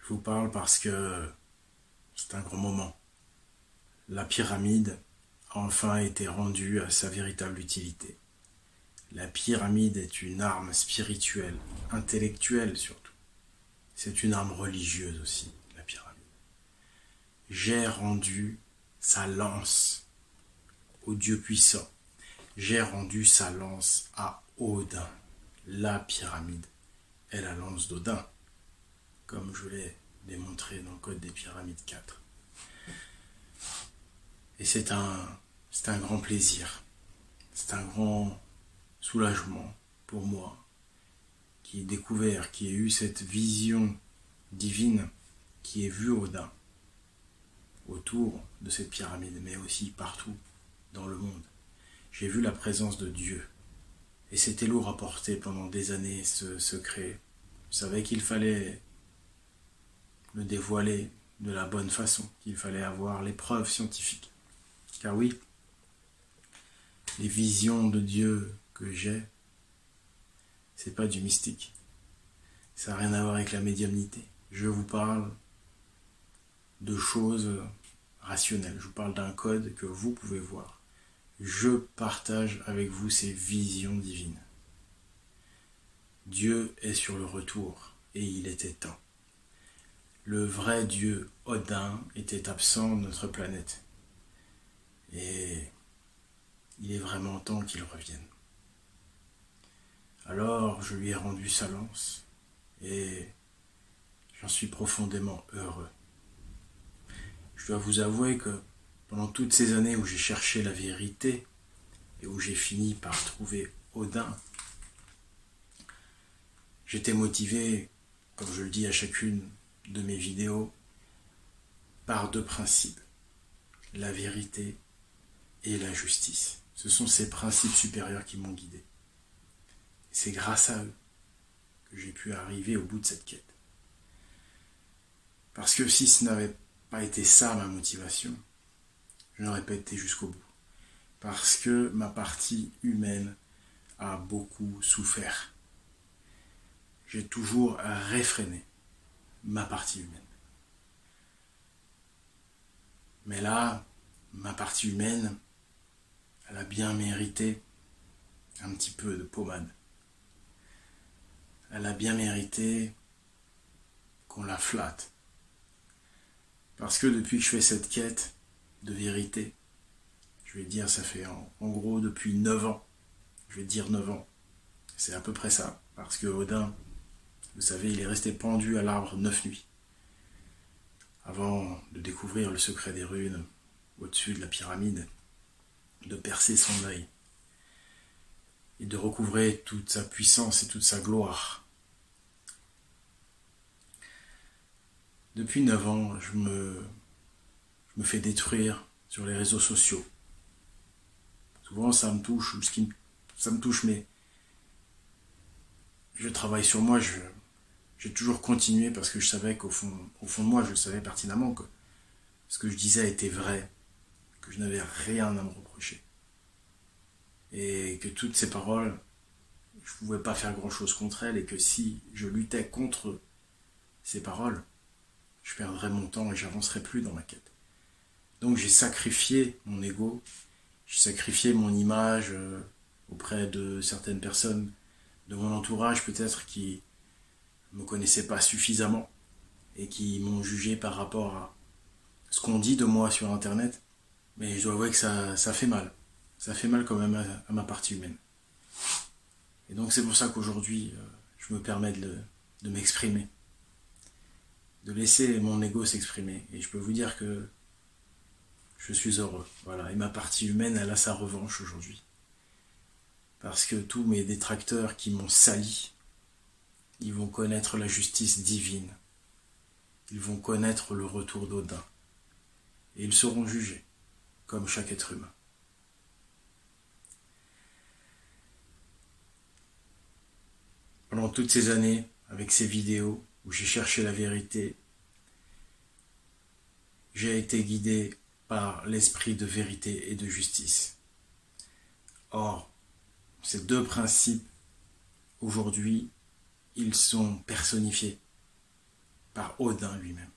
Je vous parle parce que c'est un grand moment. La pyramide a enfin été rendue à sa véritable utilité. La pyramide est une arme spirituelle, intellectuelle surtout. C'est une arme religieuse aussi, la pyramide. J'ai rendu sa lance au Dieu puissant. J'ai rendu sa lance à Odin. La pyramide est la lance d'Odin, comme je l'ai démontré dans le Code des Pyramides 4. Et c'est un grand plaisir, c'est un grand soulagement pour moi qui ai découvert, qui ai eu cette vision divine, qui ai vu Odin autour de cette pyramide, mais aussi partout dans le monde. J'ai vu la présence de Dieu. Et c'était lourd à porter pendant des années, ce secret. Je savais qu'il fallait le dévoiler de la bonne façon, qu'il fallait avoir les preuves scientifiques. Car oui, les visions de Dieu que j'ai, c'est pas du mystique. Ça n'a rien à voir avec la médiumnité. Je vous parle de choses rationnelles. Je vous parle d'un code que vous pouvez voir. Je partage avec vous ces visions divines. Dieu est sur le retour et il était temps. Le vrai Dieu Odin était absent de notre planète. Et il est vraiment temps qu'il revienne. Alors je lui ai rendu sa lance et j'en suis profondément heureux. Je dois vous avouer que pendant toutes ces années où j'ai cherché la vérité et où j'ai fini par trouver Odin, j'étais motivé, comme je le dis à chacune de mes vidéos, par deux principes, la vérité et la justice. Ce sont ces principes supérieurs qui m'ont guidé. C'est grâce à eux que j'ai pu arriver au bout de cette quête. Parce que si ce n'avait pas été ça ma motivation, je n'aurais pas été jusqu'au bout. Parce que ma partie humaine a beaucoup souffert. J'ai toujours réfréné ma partie humaine. Mais là, ma partie humaine, elle a bien mérité un petit peu de pommade. Elle a bien mérité qu'on la flatte. Parce que depuis que je fais cette quête de vérité, je vais dire, ça fait en gros depuis 9 ans. Je vais dire 9 ans. C'est à peu près ça. Parce que Odin, vous savez, il est resté pendu à l'arbre 9 nuits. Avant de découvrir le secret des runes au-dessus de la pyramide, de percer son œil et de recouvrer toute sa puissance et toute sa gloire. Depuis 9 ans, je me fais détruire sur les réseaux sociaux. Souvent ça me touche, mais je travaille sur moi, j'ai toujours continué parce que je savais qu'au fond de moi, je savais pertinemment que ce que je disais était vrai, que je n'avais rien à me reprocher. Et que toutes ces paroles, je ne pouvais pas faire grand-chose contre elles et que si je luttais contre ces paroles, je perdrais mon temps et j'avancerais plus dans ma quête. Donc j'ai sacrifié mon ego, j'ai sacrifié mon image auprès de certaines personnes de mon entourage peut-être qui ne me connaissaient pas suffisamment et qui m'ont jugé par rapport à ce qu'on dit de moi sur internet. Mais je dois avouer que ça fait mal. Ça fait mal quand même à ma partie humaine. Et donc c'est pour ça qu'aujourd'hui, je me permets de m'exprimer. De laisser mon ego s'exprimer. Et je peux vous dire que je suis heureux. Voilà. Et ma partie humaine, elle a sa revanche aujourd'hui. Parce que tous mes détracteurs qui m'ont sali, ils vont connaître la justice divine. Ils vont connaître le retour d'Odin. Et ils seront jugés, comme chaque être humain. Pendant toutes ces années, avec ces vidéos où j'ai cherché la vérité, j'ai été guidé par l'esprit de vérité et de justice. Or, ces deux principes, aujourd'hui, ils sont personnifiés par Odin lui-même.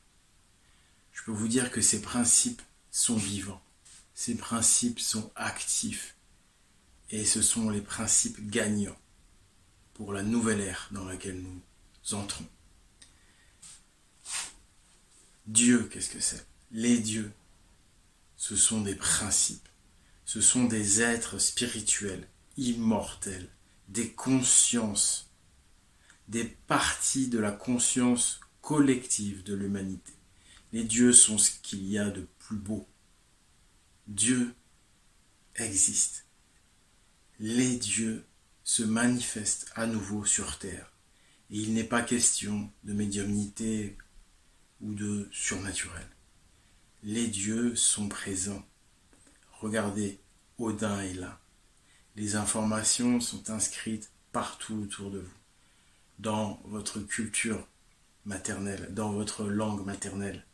Je peux vous dire que ces principes sont vivants, ces principes sont actifs, et ce sont les principes gagnants pour la nouvelle ère dans laquelle nous entrons. Dieu, qu'est-ce que c'est? Les dieux, ce sont des principes, ce sont des êtres spirituels, immortels, des consciences, des parties de la conscience collective de l'humanité. Les dieux sont ce qu'il y a de plus beau. Dieu existe. Les dieux se manifestent à nouveau sur terre. Et il n'est pas question de médiumnité ou de surnaturel. Les dieux sont présents. Regardez, Odin est là. Les informations sont inscrites partout autour de vous. Dans votre culture maternelle, dans votre langue maternelle,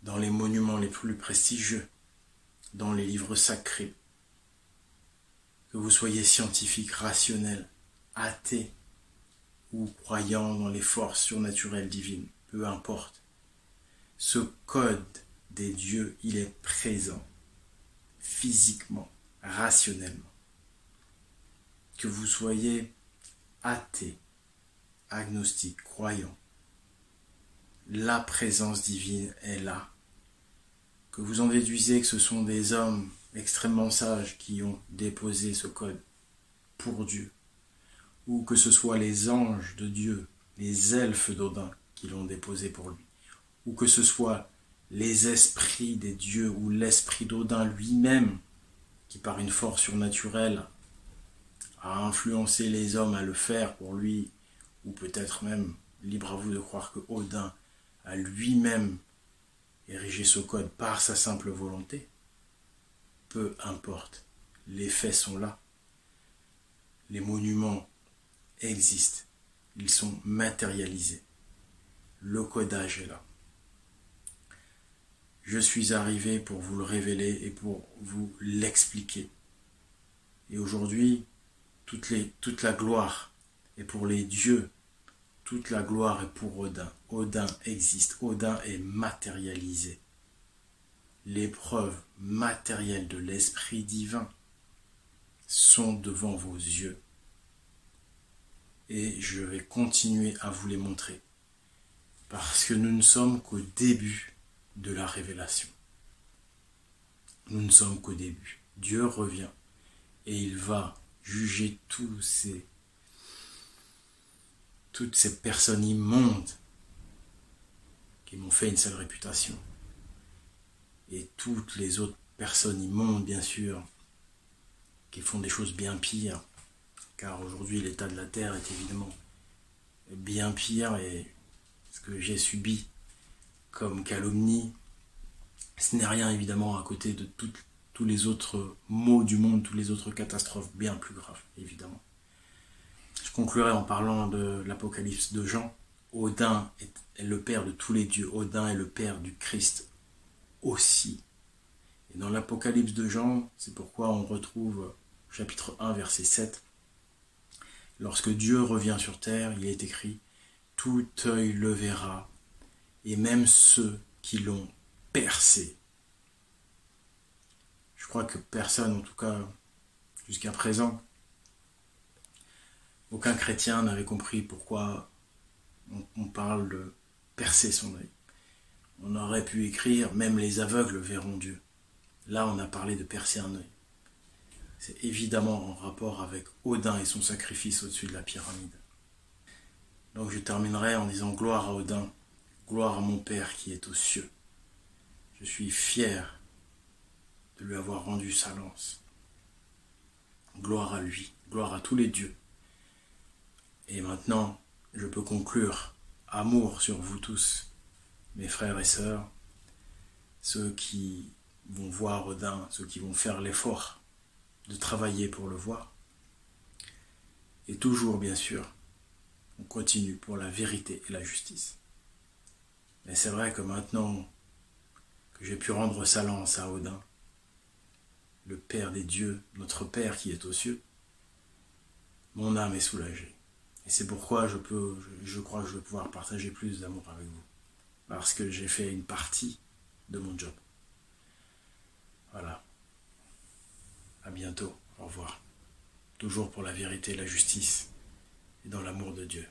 dans les monuments les plus prestigieux, dans les livres sacrés. Que vous soyez scientifique, rationnel, athée ou croyant dans les forces surnaturelles divines, peu importe. Ce code des dieux, il est présent, physiquement, rationnellement. Que vous soyez athée, agnostique, croyant, la présence divine est là. Que vous en déduisez que ce sont des hommes extrêmement sages qui ont déposé ce code pour Dieu, ou que ce soit les anges de Dieu, les elfes d'Odin qui l'ont déposé pour lui, ou que ce soit les esprits des dieux ou l'esprit d'Odin lui-même qui par une force surnaturelle a influencé les hommes à le faire pour lui, ou peut-être même, libre à vous de croire que Odin a lui-même érigé ce code par sa simple volonté. Peu importe, les faits sont là. Les monuments existent, ils sont matérialisés. Le codage est là. Je suis arrivé pour vous le révéler et pour vous l'expliquer. Et aujourd'hui, toute la gloire est pour les dieux. Toute la gloire est pour Odin. Odin existe. Odin est matérialisé. Les preuves matérielles de l'esprit divin sont devant vos yeux. Et je vais continuer à vous les montrer. Parce que nous ne sommes qu'au début de la révélation. Nous ne sommes qu'au début. Dieu revient et il va juger toutes ces personnes immondes qui m'ont fait une sale réputation. Et toutes les autres personnes immondes, bien sûr, qui font des choses bien pires. Car aujourd'hui, l'état de la terre est évidemment bien pire. Et ce que j'ai subi comme calomnie, ce n'est rien évidemment à côté de tous les autres maux du monde, toutes les autres catastrophes bien plus graves, évidemment. Je conclurai en parlant de l'Apocalypse de Jean. Odin est le père de tous les dieux. Odin est le père du Christ aussi. Et dans l'Apocalypse de Jean, c'est pourquoi on retrouve chapitre 1, verset 7. Lorsque Dieu revient sur terre, il est écrit « Tout œil le verra, et même ceux qui l'ont percé. » Je crois que personne, en tout cas jusqu'à présent, aucun chrétien n'avait compris pourquoi on parle de percer son œil. On aurait pu écrire « Même les aveugles verront Dieu ». Là, on a parlé de percer un œil. C'est évidemment en rapport avec Odin et son sacrifice au-dessus de la pyramide. Donc je terminerai en disant gloire à Odin, gloire à mon Père qui est aux cieux. Je suis fier de lui avoir rendu sa lance. Gloire à lui, gloire à tous les dieux. Et maintenant, je peux conclure amour sur vous tous, mes frères et sœurs, ceux qui vont voir Odin, ceux qui vont faire l'effort de travailler pour le voir. Et toujours, bien sûr, on continue pour la vérité et la justice. Mais c'est vrai que maintenant que j'ai pu rendre sa lance à Odin, le Père des dieux, notre Père qui est aux cieux, mon âme est soulagée. Et Et c'est pourquoi je crois que je vais pouvoir partager plus d'amour avec vous. Parce que j'ai fait une partie de mon job. Voilà. À bientôt. Au revoir. Toujours pour la vérité, la justice et dans l'amour de Dieu.